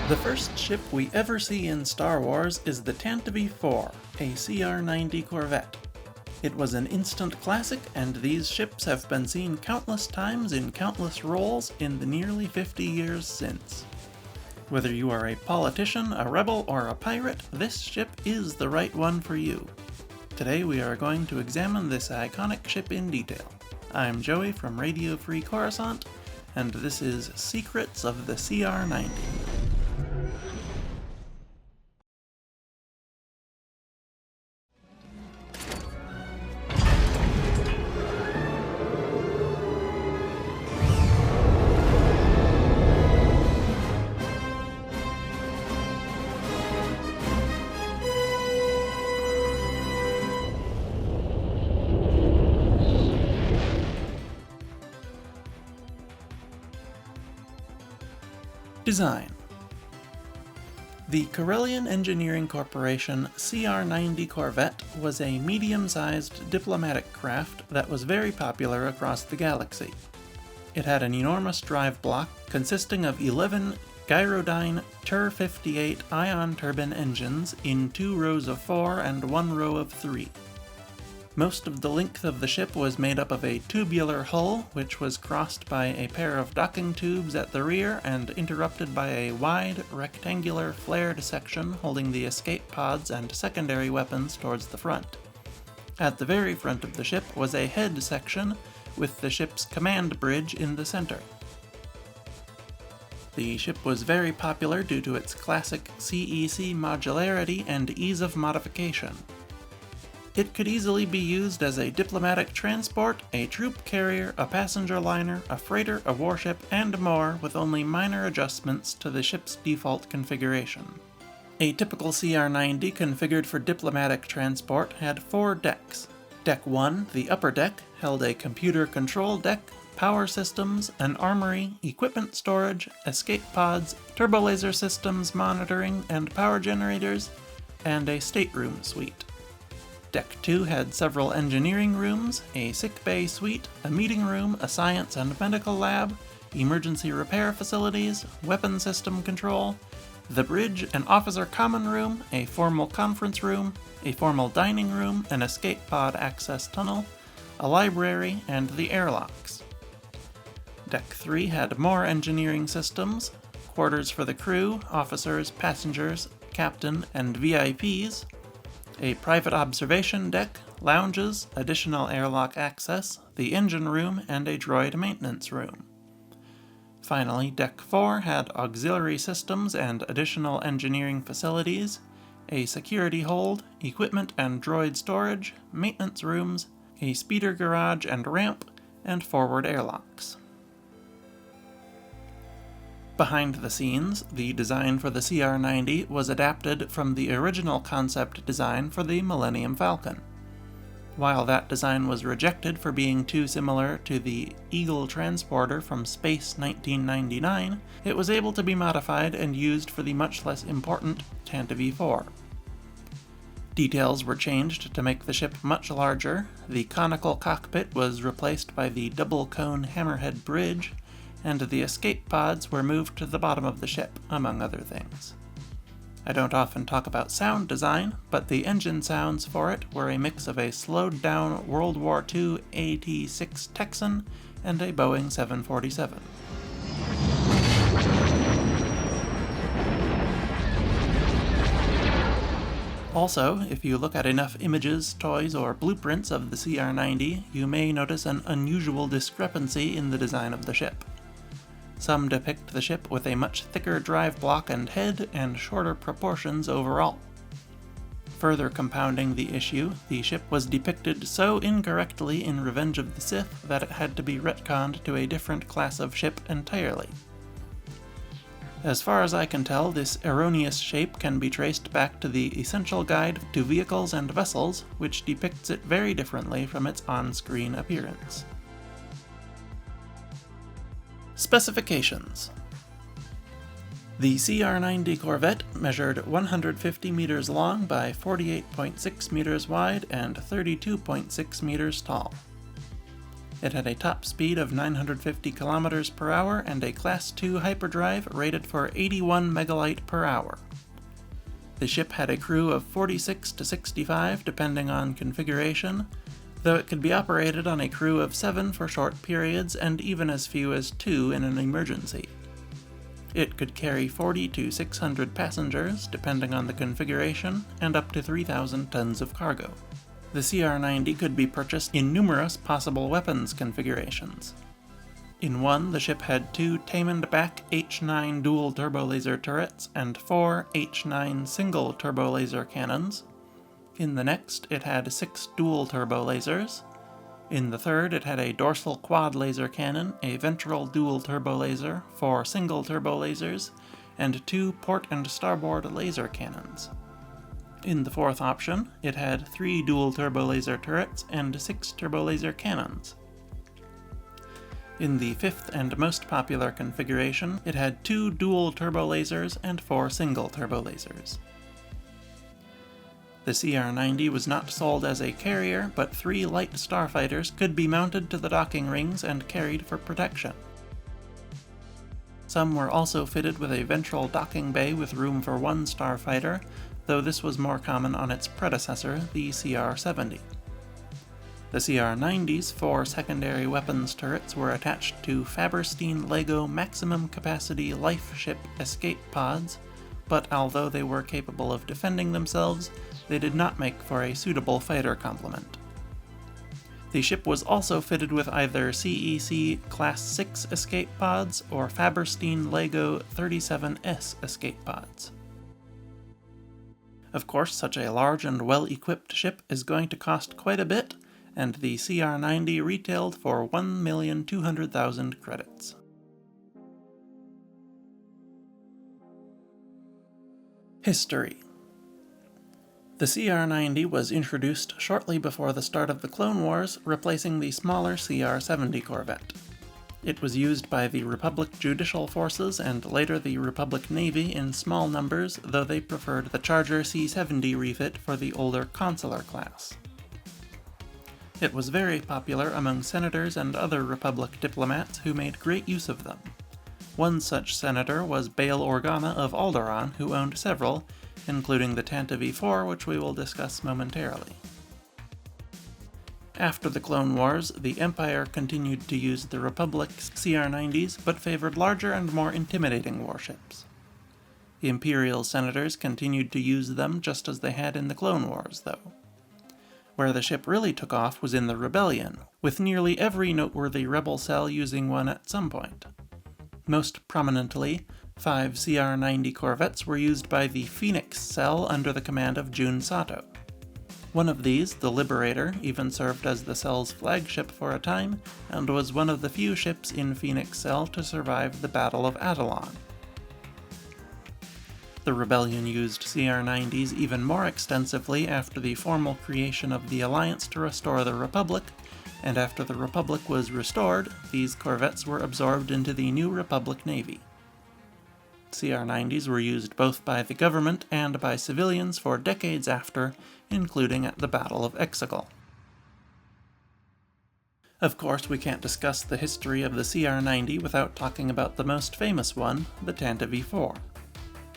The first ship we ever see in Star Wars is the Tantive IV, a CR90 Corvette. It was an instant classic, and these ships have been seen countless times in countless roles in the nearly 50 years since. Whether you are a politician, a rebel, or a pirate, this ship is the right one for you. Today we are going to examine this iconic ship in detail. I'm Joey from Radio Free Coruscant, and this is Secrets of the CR90. Design. The Corellian Engineering Corporation CR90 Corvette was a medium-sized diplomatic craft that was very popular across the galaxy. It had an enormous drive block consisting of 11 Gyrodyne TIR 58 ion turbine engines in 2 rows of 4 and 1 row of 3. Most of the length of the ship was made up of a tubular hull, which was crossed by a pair of docking tubes at the rear and interrupted by a wide, rectangular flared section holding the escape pods and secondary weapons towards the front. At the very front of the ship was a head section with the ship's command bridge in the center. The ship was very popular due to its classic CEC modularity and ease of modification. It could easily be used as a diplomatic transport, a troop carrier, a passenger liner, a freighter, a warship, and more, with only minor adjustments to the ship's default configuration. A typical CR90 configured for diplomatic transport had 4 decks. Deck 1, the upper deck, held a computer control deck, power systems, an armory, equipment storage, escape pods, turbolaser systems monitoring and power generators, and a stateroom suite. Deck 2 had several engineering rooms, a sickbay suite, a meeting room, a science and medical lab, emergency repair facilities, weapon system control, the bridge, an officer common room, a formal conference room, a formal dining room, an escape pod access tunnel, a library, and the airlocks. Deck 3 had more engineering systems, quarters for the crew, officers, passengers, captain, and VIPs, a private observation deck, lounges, additional airlock access, the engine room, and a droid maintenance room. Finally, Deck 4 had auxiliary systems and additional engineering facilities, a security hold, equipment and droid storage, maintenance rooms, a speeder garage and ramp, and forward airlocks. Behind the scenes, the design for the CR90 was adapted from the original concept design for the Millennium Falcon. While that design was rejected for being too similar to the Eagle transporter from Space 1999, it was able to be modified and used for the much less important Tantive IV. Details were changed to make the ship much larger, the conical cockpit was replaced by the double-cone hammerhead bridge, and the escape pods were moved to the bottom of the ship, among other things. I don't often talk about sound design, but the engine sounds for it were a mix of a slowed-down World War II AT-6 Texan and a Boeing 747. Also, if you look at enough images, toys, or blueprints of the CR90, you may notice an unusual discrepancy in the design of the ship. Some depict the ship with a much thicker drive block and head, and shorter proportions overall. Further compounding the issue, the ship was depicted so incorrectly in Revenge of the Sith that it had to be retconned to a different class of ship entirely. As far as I can tell, this erroneous shape can be traced back to the Essential Guide to Vehicles and Vessels, which depicts it very differently from its on-screen appearance. Specifications. The CR90 Corvette measured 150 meters long by 48.6 meters wide and 32.6 meters tall. It had a top speed of 950 km per hour and a Class II hyperdrive rated for 81 megalight per hour. The ship had a crew of 46 to 65 depending on configuration, though it could be operated on a crew of 7 for short periods and even as few as 2 in an emergency. It could carry 40 to 600 passengers depending on the configuration and up to 3,000 tons of cargo. The CR90 could be purchased in numerous possible weapons configurations. In one, the ship had 2 Tamened-back H9 dual turbo-laser turrets and 4 H9 single turbo-laser cannons. In the next, it had 6 dual turbo-lasers. In the third, it had a dorsal quad-laser cannon, a ventral dual turbo-laser, 4 single turbo-lasers, and 2 port and starboard laser cannons. In the fourth option, it had 3 dual turbo-laser turrets and 6 turbo-laser cannons. In the fifth and most popular configuration, it had 2 dual turbo-lasers and 4 single turbo-lasers. The CR90 was not sold as a carrier, but 3 light starfighters could be mounted to the docking rings and carried for protection. Some were also fitted with a ventral docking bay with room for 1 starfighter, though this was more common on its predecessor, the CR70. The CR90's 4 secondary weapons turrets were attached to Faberstein Lego maximum capacity life ship escape pods, but although they were capable of defending themselves, they did not make for a suitable fighter complement. The ship was also fitted with either CEC Class 6 escape pods or Faberstein Lego 37S escape pods. Of course, such a large and well-equipped ship is going to cost quite a bit, and the CR90 retailed for 1,200,000 credits. History. The CR90 was introduced shortly before the start of the Clone Wars, replacing the smaller CR70 Corvette. It was used by the Republic Judicial Forces and later the Republic Navy in small numbers, though they preferred the Charger C-70 refit for the older Consular class. It was very popular among senators and other Republic diplomats who made great use of them. One such senator was Bail Organa of Alderaan, who owned several, including the Tantive IV, which we will discuss momentarily. After the Clone Wars, the Empire continued to use the Republic's CR90s, but favored larger and more intimidating warships. The Imperial senators continued to use them just as they had in the Clone Wars, though. Where the ship really took off was in the Rebellion, with nearly every noteworthy rebel cell using one at some point. Most prominently, 5 CR90 Corvettes were used by the Phoenix Cell under the command of Jun Sato. One of these, the Liberator, even served as the cell's flagship for a time, and was one of the few ships in Phoenix Cell to survive the Battle of Atollon. The Rebellion used CR90s even more extensively after the formal creation of the Alliance to restore the Republic, and after the Republic was restored, these corvettes were absorbed into the new Republic Navy. CR90s were used both by the government and by civilians for decades after, including at the Battle of Exegol. Of course, we can't discuss the history of the CR90 without talking about the most famous one, the Tantive IV.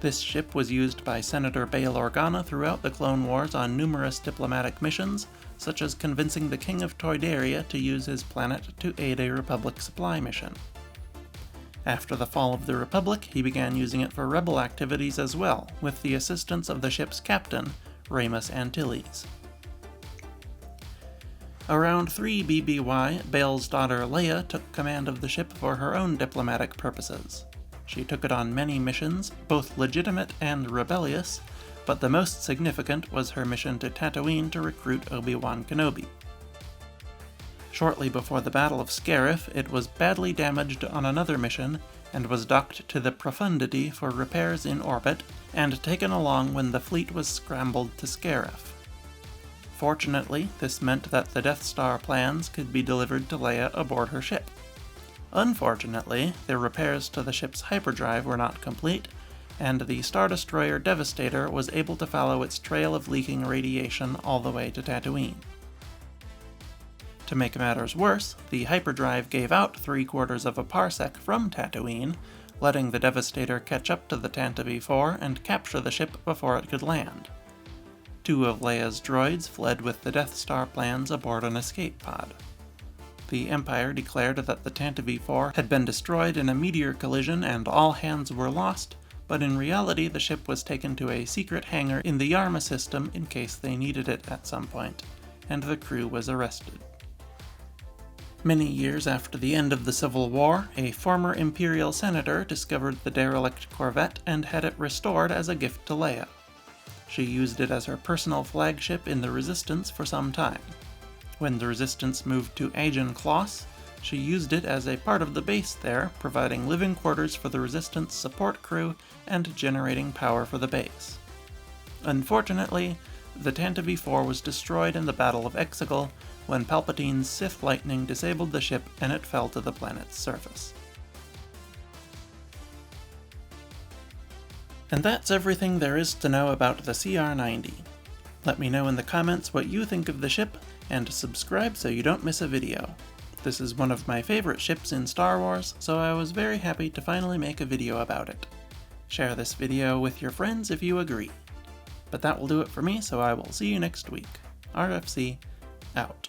This ship was used by Senator Bail Organa throughout the Clone Wars on numerous diplomatic missions, such as convincing the King of Toydaria to use his planet to aid a Republic supply mission. After the fall of the Republic, he began using it for rebel activities as well, with the assistance of the ship's captain, Ramus Antilles. Around 3 BBY, Bail's daughter Leia took command of the ship for her own diplomatic purposes. She took it on many missions, both legitimate and rebellious, but the most significant was her mission to Tatooine to recruit Obi-Wan Kenobi. Shortly before the Battle of Scarif, it was badly damaged on another mission and was docked to the Profundity for repairs in orbit and taken along when the fleet was scrambled to Scarif. Fortunately, this meant that the Death Star plans could be delivered to Leia aboard her ship. Unfortunately, the repairs to the ship's hyperdrive were not complete, and the Star Destroyer Devastator was able to follow its trail of leaking radiation all the way to Tatooine. To make matters worse, the hyperdrive gave out 3/4 of a parsec from Tatooine, letting the Devastator catch up to the Tantive IV and capture the ship before it could land. 2 of Leia's droids fled with the Death Star plans aboard an escape pod. The Empire declared that the Tantive IV had been destroyed in a meteor collision and all hands were lost, but in reality the ship was taken to a secret hangar in the Yarma system in case they needed it at some point, and the crew was arrested. Many years after the end of the Civil War, a former Imperial senator discovered the derelict Corvette and had it restored as a gift to Leia. She used it as her personal flagship in the Resistance for some time. When the Resistance moved to Agen Kloss, she used it as a part of the base there, providing living quarters for the Resistance support crew and generating power for the base. Unfortunately, the Tantive IV was destroyed in the Battle of Exegol when Palpatine's Sith lightning disabled the ship and it fell to the planet's surface. And that's everything there is to know about the CR90. Let me know in the comments what you think of the ship, and subscribe so you don't miss a video. This is one of my favorite ships in Star Wars, so I was very happy to finally make a video about it. Share this video with your friends if you agree. But that will do it for me, so I will see you next week. RFC, out.